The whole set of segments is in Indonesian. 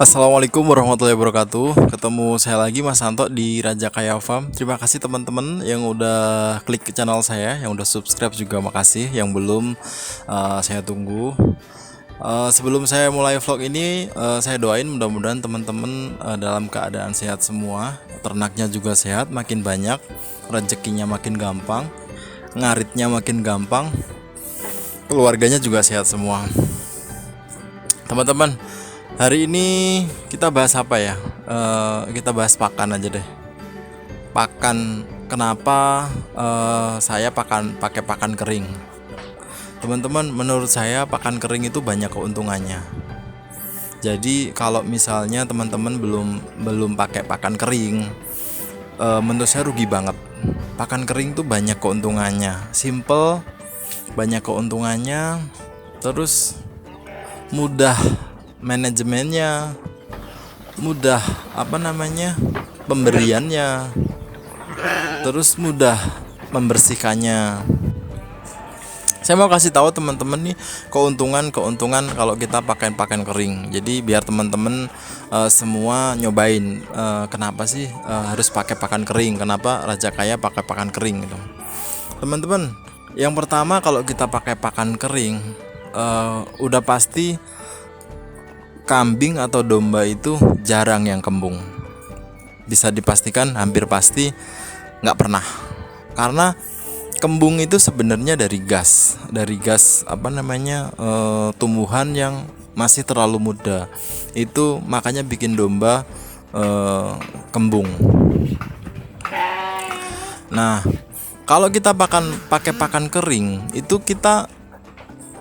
Assalamualaikum warahmatullahi wabarakatuh. Ketemu saya lagi Mas Santo di Raja Kaya Farm. Terima kasih teman-teman yang udah klik ke channel saya, yang udah subscribe juga makasih. Yang belum saya tunggu. Sebelum saya mulai vlog ini, saya doain mudah-mudahan teman-teman dalam keadaan sehat semua. Ternaknya juga sehat, makin banyak, rezekinya makin gampang, ngaritnya makin gampang, keluarganya juga sehat semua. Teman-teman, hari ini kita bahas apa ya? Kita bahas pakan aja deh. Pakan, kenapa saya pakai pakan kering? Teman-teman, menurut saya pakan kering itu banyak keuntungannya. Jadi kalau misalnya teman-teman belum pakai pakan kering, menurut saya rugi banget. Pakan kering tuh banyak keuntungannya, simple, banyak keuntungannya, terus mudah manajemennya, mudah pemberiannya, terus mudah membersihkannya. Saya mau kasih tahu teman-teman nih keuntungan kalau kita pakai pakan kering. Jadi biar teman-teman semua nyobain kenapa sih harus pakai pakan kering, kenapa Raja Kaya pakai pakan kering gitu. Teman-teman, yang pertama kalau kita pakai pakan kering, udah pasti kambing atau domba itu jarang yang kembung. Bisa dipastikan hampir pasti nggak pernah. Karena kembung itu sebenarnya dari gas tumbuhan yang masih terlalu muda. Itu makanya bikin domba kembung. Nah, kalau kita pakai pakan kering, itu kita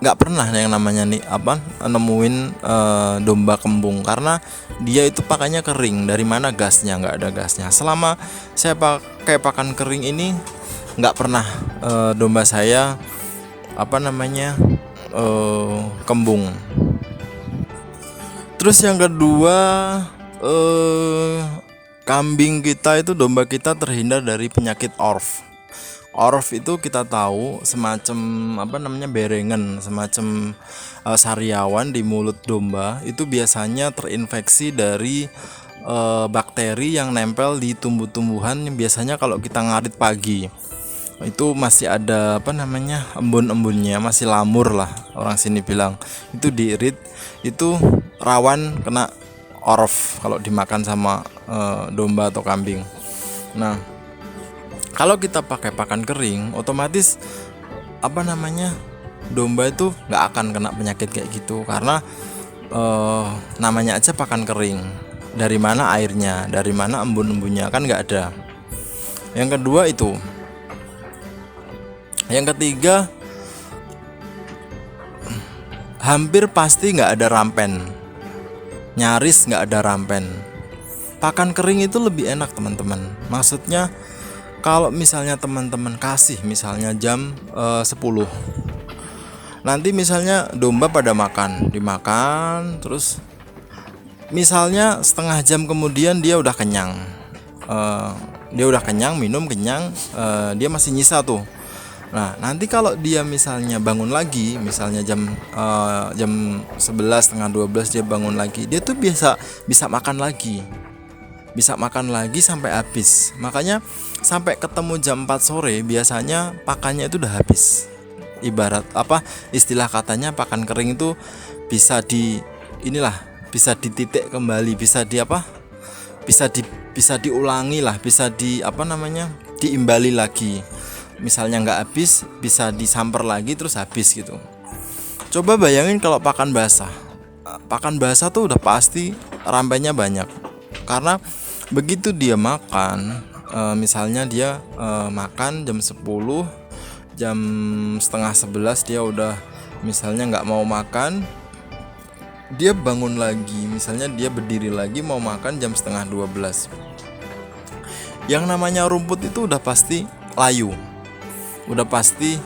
nggak pernah yang namanya nemuin domba kembung, karena dia itu pakannya kering. Dari mana gasnya? Nggak ada gasnya. Selama saya pakai pakan kering ini nggak pernah domba saya kembung. Terus yang kedua, kambing kita itu, domba kita terhindar dari penyakit orf. Orf itu kita tahu semacam berengen, semacam sariawan di mulut domba. Itu biasanya terinfeksi dari bakteri yang nempel di tumbuh-tumbuhan. Yang biasanya kalau kita ngarit pagi itu masih ada embun-embunnya, masih lamur lah orang sini bilang. Itu diirit, itu rawan kena orf kalau dimakan sama domba atau kambing. Nah, kalau kita pakai pakan kering, otomatis domba itu nggak akan kena penyakit kayak gitu, karena namanya aja pakan kering. Dari mana airnya, dari mana embun-embunnya, kan nggak ada. Yang kedua itu. Yang ketiga, hampir pasti nggak ada rampen, nyaris nggak ada rampen. Pakan kering itu lebih enak teman-teman. Maksudnya kalau misalnya teman-teman kasih misalnya jam 10, nanti misalnya domba pada dimakan, terus misalnya setengah jam kemudian dia udah kenyang, minum kenyang, dia masih nyisa tuh. Nah, nanti kalau dia misalnya bangun lagi, misalnya jam 11, setengah 12 dia bangun lagi, dia tuh bisa makan lagi. Bisa makan lagi sampai habis. Makanya sampai ketemu jam 4 sore biasanya pakannya itu udah habis. Ibarat istilah katanya pakan kering itu bisa dititik kembali, bisa diulangi lah, bisa diimbali lagi. Misalnya nggak habis, bisa disamper lagi terus habis gitu. Coba bayangin kalau pakan basah. Pakan basah tuh udah pasti rampennya banyak. Karena begitu dia makan, misalnya dia makan jam 10, jam setengah 11 dia udah misalnya nggak mau makan, dia bangun lagi, misalnya dia berdiri lagi mau makan jam setengah 12. Yang namanya rumput itu udah pasti layu, udah pasti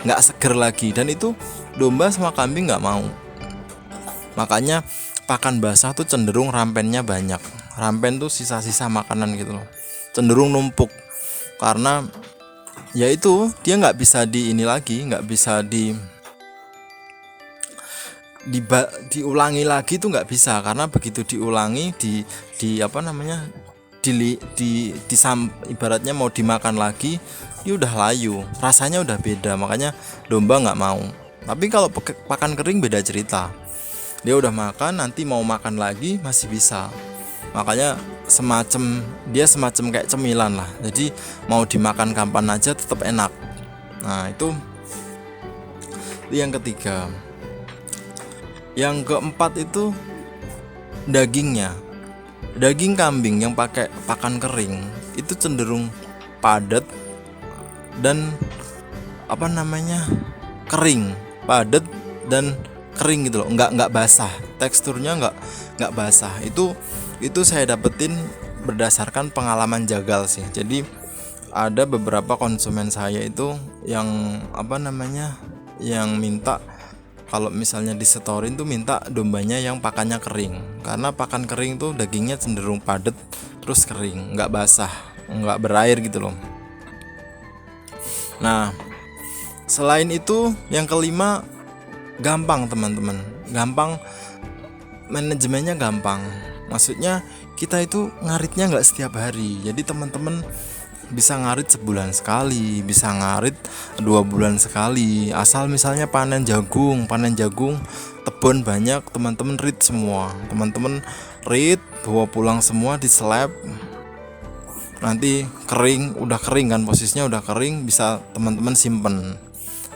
nggak seger lagi, dan itu domba sama kambing nggak mau. Makanya pakan basah tuh cenderung rampennya banyak. Rampen tuh sisa-sisa makanan gitu loh, cenderung numpuk. Karena yaitu dia nggak bisa nggak bisa diulangi lagi tuh nggak bisa, karena begitu diulangi di apa namanya ibaratnya mau dimakan lagi, dia udah layu, rasanya udah beda, makanya domba nggak mau. Tapi kalau pakan kering beda cerita, dia udah makan, nanti mau makan lagi masih bisa. Makanya dia semacam kayak cemilan lah, jadi mau dimakan kapan aja tetap enak. Nah itu yang ketiga. Yang keempat itu dagingnya. Daging kambing yang pakai pakan kering itu cenderung padat dan kering, padat dan kering gitu loh, nggak basah, teksturnya nggak basah. Itu saya dapetin berdasarkan pengalaman jagal sih. Jadi ada beberapa konsumen saya itu yang yang minta kalau misalnya disetorin tuh minta dombanya yang pakannya kering, karena pakan kering tuh dagingnya cenderung padat terus kering, nggak basah, nggak berair gitu loh. Nah selain itu yang kelima, gampang teman-teman, gampang, manajemennya gampang. Maksudnya kita itu ngaritnya nggak setiap hari, jadi teman-teman bisa ngarit sebulan sekali, bisa ngarit 2 bulan sekali. Asal misalnya panen jagung tebon banyak, teman-teman rit semua, teman-teman rit bawa pulang semua di slab, nanti kering, udah kering kan, posisinya udah kering, bisa teman-teman simpen.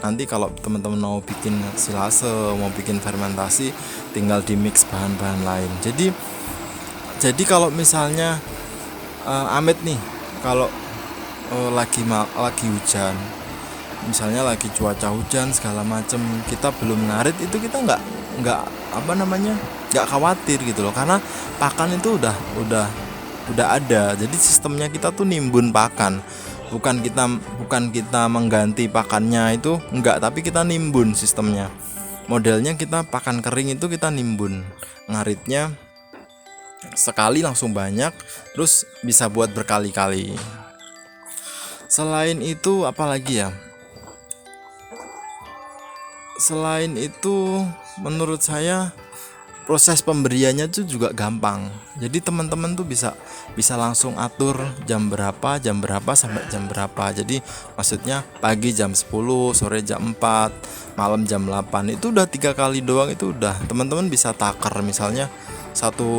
Nanti kalau teman-teman mau bikin silase, mau bikin fermentasi, tinggal di mix bahan-bahan lain. Jadi kalau misalnya amit nih, kalau lagi hujan, misalnya lagi cuaca hujan segala macem, kita belum ngarit, itu kita nggak nggak khawatir gitu loh, karena pakan itu udah ada. Jadi sistemnya kita tuh nimbun pakan, bukan kita mengganti pakannya, itu enggak, tapi kita nimbun sistemnya. Modelnya kita pakan kering itu kita nimbun, ngaritnya sekali langsung banyak, terus bisa buat berkali-kali. Selain itu apalagi ya? Selain itu menurut saya proses pemberiannya tuh juga gampang. Jadi teman-teman tuh bisa langsung atur jam berapa sampai jam berapa. Jadi maksudnya pagi jam 10, sore jam 4, malam jam 8. Itu udah 3 kali doang, itu udah teman-teman bisa takar. Misalnya satu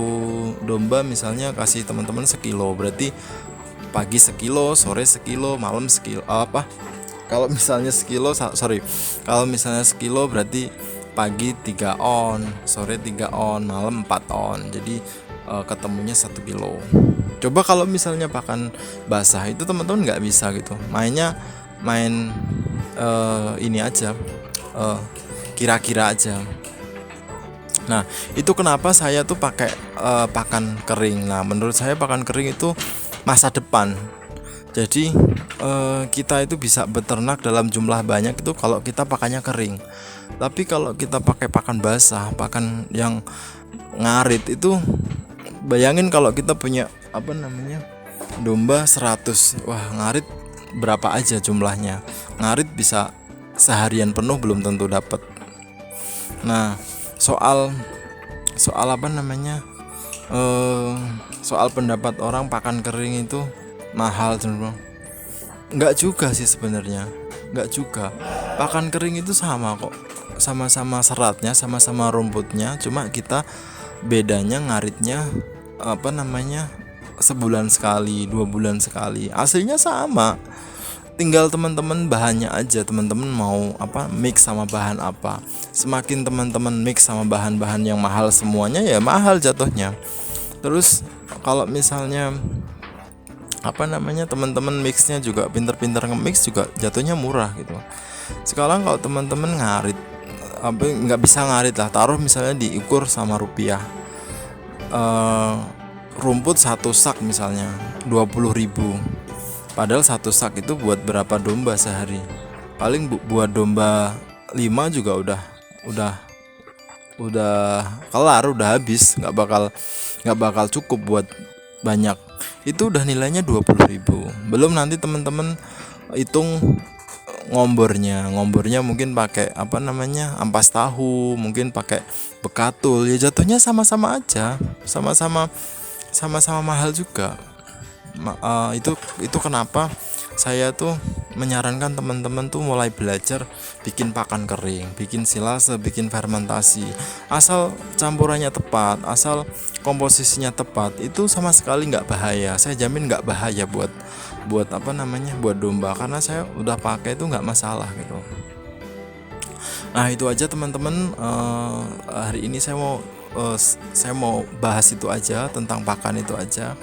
domba misalnya kasih teman-teman sekilo, berarti pagi sekilo, sore sekilo, malam sekilo. Kalau misalnya sekilo berarti pagi 3 on, sore 3 on, malam 4 on. Jadi ketemunya 1 kilo. Coba kalau misalnya pakan basah itu teman-teman nggak bisa gitu. Main ini aja, kira-kira aja. Nah itu kenapa saya tuh pakai pakan kering. Nah menurut saya pakan kering itu masa depan. Jadi kita itu bisa beternak dalam jumlah banyak itu kalau kita pakannya kering. Tapi kalau kita pakai pakan basah, pakan yang ngarit, itu bayangin kalau kita punya domba 100, wah ngarit berapa aja jumlahnya. Ngarit bisa seharian penuh belum tentu dapat. Nah soal soal pendapat orang pakan kering itu mahal cenderung, nggak juga sih sebenarnya, nggak juga. Pakan kering itu sama kok, sama-sama seratnya, sama-sama rumputnya, cuma kita bedanya ngaritnya sebulan sekali, 2 bulan sekali. Aslinya sama, tinggal teman-teman bahannya aja, teman-teman mau mix sama bahan apa. Semakin teman-teman mix sama bahan-bahan yang mahal semuanya, ya mahal jatuhnya. Terus kalau misalnya teman-teman mixnya juga pinter-pinter nge-mix, juga jatuhnya murah gitu. Sekarang kalau teman-teman ngarit, nggak bisa ngarit lah, taruh misalnya diukur sama rupiah, rumput 1 sak misalnya 20.000, padahal 1 sak itu buat berapa domba sehari? Paling buat domba 5 juga udah kelar, udah habis, nggak bakal cukup buat banyak. Itu udah nilainya 20.000. Belum nanti teman-teman hitung ngombornya mungkin pakai apa namanya, ampas tahu, mungkin pakai bekatul, ya jatuhnya sama-sama aja, sama-sama mahal juga. Itu kenapa saya tuh menyarankan teman-teman tuh mulai belajar bikin pakan kering, bikin silase, bikin fermentasi. Asal campurannya tepat, asal komposisinya tepat, itu sama sekali nggak bahaya. Saya jamin nggak bahaya buat apa namanya, buat domba, karena saya udah pakai itu nggak masalah gitu. Nah itu aja teman-teman. Hari ini saya mau bahas itu aja, tentang pakan itu aja.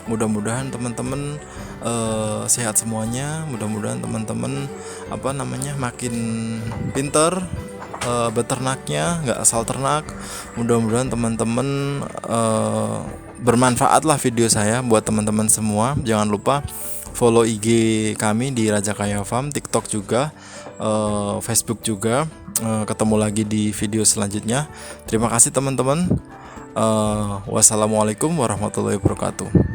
Mudah-mudahan teman-teman sehat semuanya. Mudah-mudahan teman-teman apa namanya, makin pinter beternaknya, nggak asal ternak. Mudah-mudahan teman-teman bermanfaat lah video saya buat teman-teman semua. Jangan lupa follow IG kami di Raja Kaya Farm, TikTok juga, Facebook juga. Ketemu lagi di video selanjutnya. Terima kasih teman-teman. Wassalamualaikum warahmatullahi wabarakatuh.